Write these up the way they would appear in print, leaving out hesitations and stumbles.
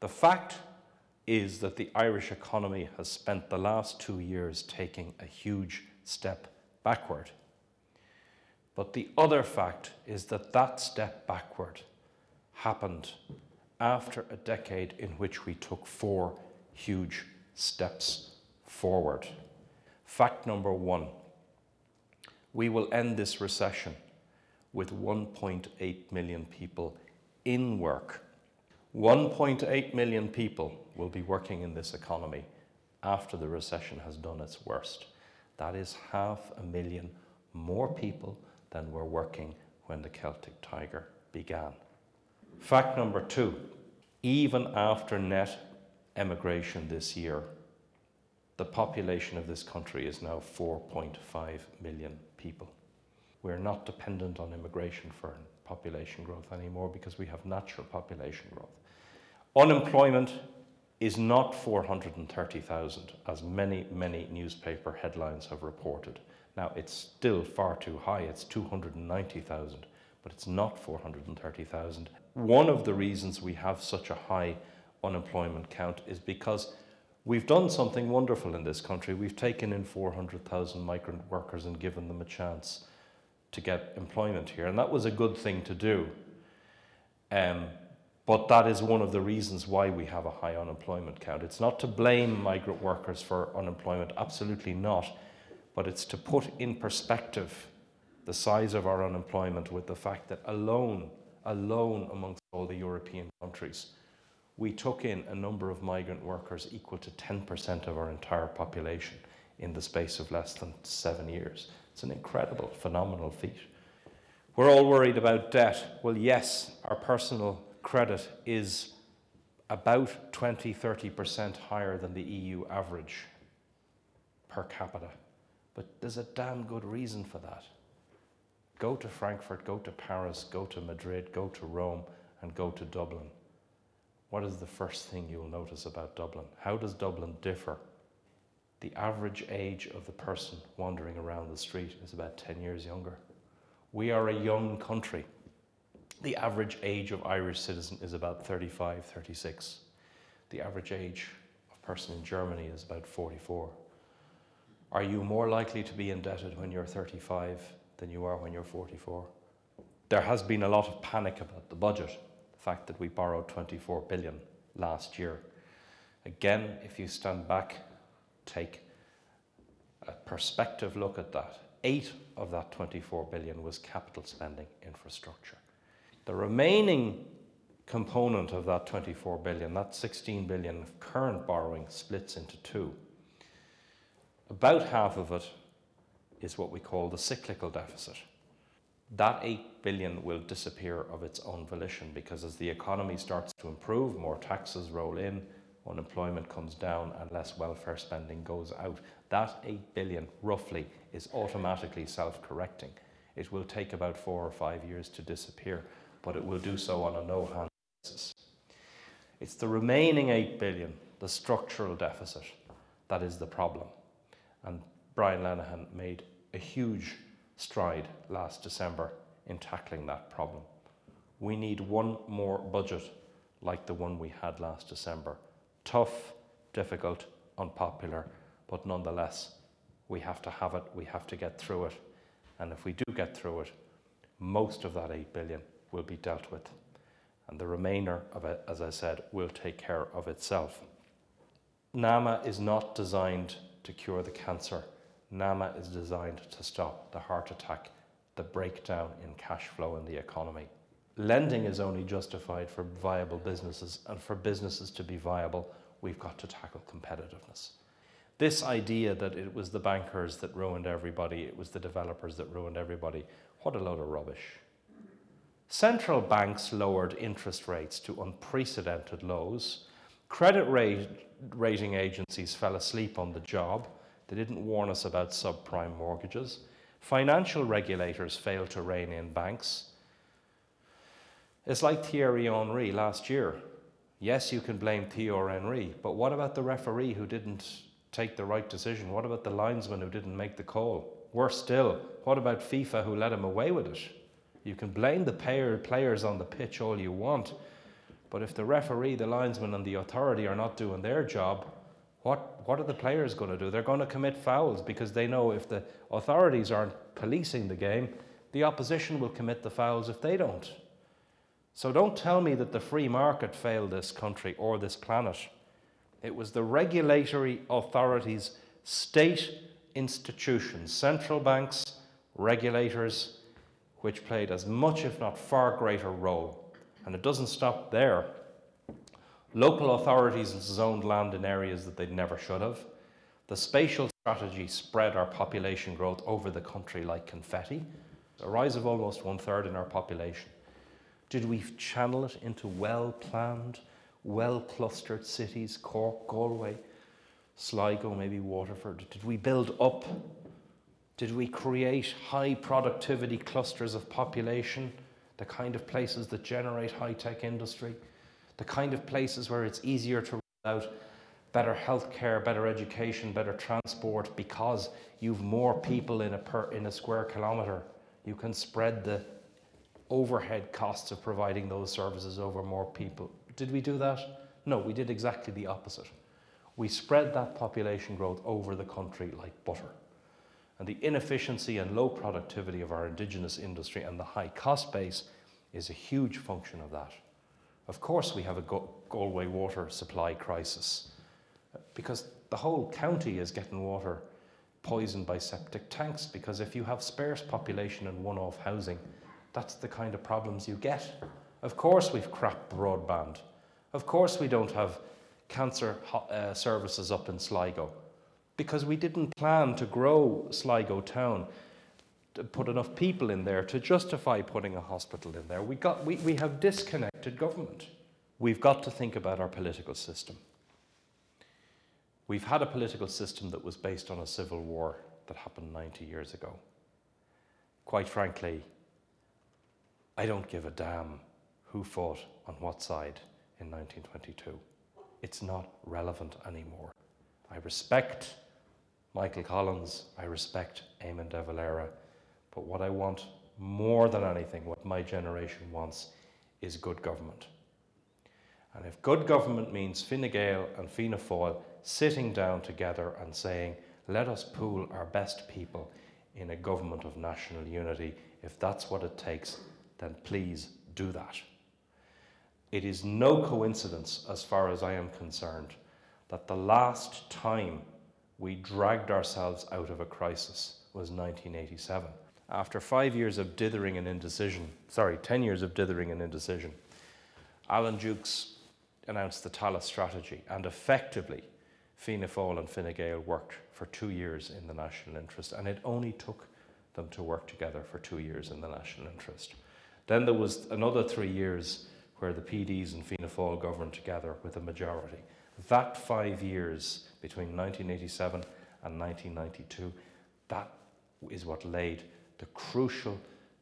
The fact is that the Irish economy has spent the last 2 years taking a huge step backward. But the other fact is that that step backward happened after a decade in which we took 4 huge steps forward. Fact number 1, we will end this recession with 1.8 million people in work. 1.8 million people will be working in this economy after the recession has done its worst. That is 500,000 more people than were working when the Celtic Tiger began. Fact number 2, even after net emigration this year, the population of this country is now 4.5 million people. We're not dependent on immigration for population growth anymore because we have natural population growth. Unemployment is not 430,000, as many newspaper headlines have reported. Now, it's still far too high, it's 290,000, but it's not 430,000. One of the reasons we have such a high unemployment count is because we've done something wonderful in this country. We've taken in 400,000 migrant workers and given them a chance to get employment here, and that was a good thing to do. But that is one of the reasons why we have a high unemployment count. It's not to blame migrant workers for unemployment, absolutely not, but it's to put in perspective the size of our unemployment with the fact that alone amongst all the European countries, we took in a number of migrant workers equal to 10% of our entire population in the space of less than 7 years. It's an incredible, phenomenal feat. We're all worried about debt. Well, yes, our personal credit is about 20-30% higher than the EU average per capita. But there's a damn good reason for that. Go to Frankfurt, go to Paris, go to Madrid, go to Rome, and go to Dublin. What is the first thing you'll notice about Dublin? How does Dublin differ? The average age of the person wandering around the street is about 10 years younger. We are a young country. The average age of Irish citizen is about 35, 36. The average age of person in Germany is about 44. Are you more likely to be indebted when you're 35 than you are when you're 44? There has been a lot of panic about the budget, the fact that we borrowed 24 billion last year. Again, if you stand back, take a perspective look at that. 8 of that 24 billion was capital spending, infrastructure. The remaining component of that 24 billion, that 16 billion of current borrowing, splits into 2. About half of it is what we call the cyclical deficit. That 8 billion will disappear of its own volition because as the economy starts to improve, more taxes roll in, unemployment comes down and less welfare spending goes out. That 8 billion roughly is automatically self-correcting. It will take about 4 or 5 years to disappear, but it will do so on a no-hand basis. It's the remaining 8 billion, the structural deficit, that is the problem. And Brian Lenihan made a huge stride last December in tackling that problem. We need one more budget like the one we had last December. Tough, difficult, unpopular, but nonetheless, we have to have it, we have to get through it. And if we do get through it, most of that 8 billion will be dealt with. And the remainder of it, as I said, will take care of itself. NAMA is not designed to cure the cancer. NAMA is designed to stop the heart attack, the breakdown in cash flow in the economy. Lending is only justified for viable businesses, and for businesses to be viable, we've got to tackle competitiveness. This idea that it was the bankers that ruined everybody, it was the developers that ruined everybody, what a load of rubbish. Central banks lowered interest rates to unprecedented lows. Credit rating agencies fell asleep on the job. They didn't warn us about subprime mortgages. Financial regulators failed to rein in banks. It's like Thierry Henry last year. Yes, you can blame Thierry Henry, but what about the referee who didn't take the right decision? What about the linesman who didn't make the call? Worse still, what about FIFA who let him away with it? You can blame the players on the pitch all you want, But if the referee, the linesman and the authority are not doing their job, what are the players going to do? They're going to commit fouls because they know if the authorities aren't policing the game, the opposition will commit the fouls if they don't. So don't tell me that the free market failed this country or this planet. It was the regulatory authorities, state institutions, central banks, regulators, which played as much, if not far greater role. And it doesn't stop there. Local authorities zoned land in areas that they never should have. The spatial strategy spread our population growth over the country like confetti. A rise of almost 1/3 in our population. Did we channel it into well-planned, well-clustered cities, Cork, Galway, Sligo, maybe Waterford? Did we build up? Did we create high productivity clusters of population, the kind of places that generate high-tech industry, the kind of places where it's easier to roll out better healthcare, better education, better transport, because you've more people in a square kilometre? You can spread the overhead costs of providing those services over more people. Did we do that? No, we did exactly the opposite. We spread that population growth over the country like butter. And the inefficiency and low productivity of our indigenous industry and the high cost base is a huge function of that. Of course we have a Galway water supply crisis because the whole county is getting water poisoned by septic tanks, because if you have sparse population and one-off housing, that's the kind of problems you get. Of course we've crap broadband. Of course we don't have cancer services up in Sligo, because we didn't plan to grow Sligo town, to put enough people in there to justify putting a hospital in there. We have disconnected government. We've got to think about our political system. We've had a political system that was based on a civil war that happened 90 years ago. Quite frankly, I don't give a damn who fought on what side in 1922. It's not relevant anymore. I respect Michael Collins, I respect Eamon de Valera, but what I want more than anything, what my generation wants, is good government. And if good government means Fine Gael and Fianna Fáil sitting down together and saying, let us pool our best people in a government of national unity, if that's what it takes, then please do that. It is no coincidence, as far as I am concerned, that the last time we dragged ourselves out of a crisis was 1987. After 5 years of dithering and indecision, 10 years of dithering and indecision, Alan Dukes announced the Tallaght strategy, and effectively Fianna Fáil and Fine Gael worked for 2 years in the national interest, and it only took them to work together for 2 years in the national interest. Then there was another 3 years where the PDs and Fianna Fáil governed together with a majority. That 5 years between 1987 and 1992, that is what laid the crucial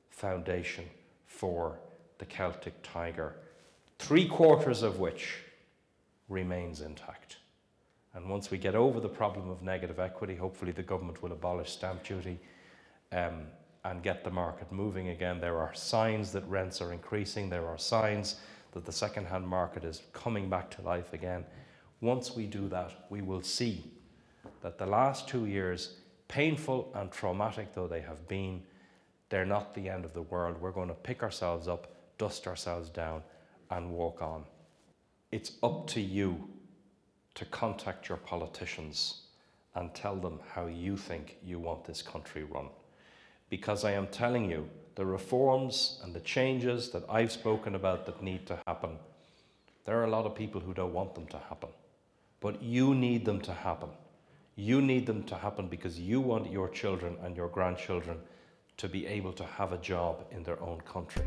foundation for the Celtic Tiger, 3/4 of which remains intact. And once we get over the problem of negative equity, hopefully the government will abolish stamp duty and get the market moving again. There are signs that rents are increasing. There are signs that the second-hand market is coming back to life again. Once we do that, we will see that the last 2 years, painful and traumatic though they have been, they're not the end of the world. We're going to pick ourselves up, dust ourselves down, and walk on. It's up to you to contact your politicians and tell them how you think you want this country run. Because I am telling you, the reforms and the changes that I've spoken about that need to happen, there are a lot of people who don't want them to happen. But you need them to happen. You need them to happen because you want your children and your grandchildren to be able to have a job in their own country.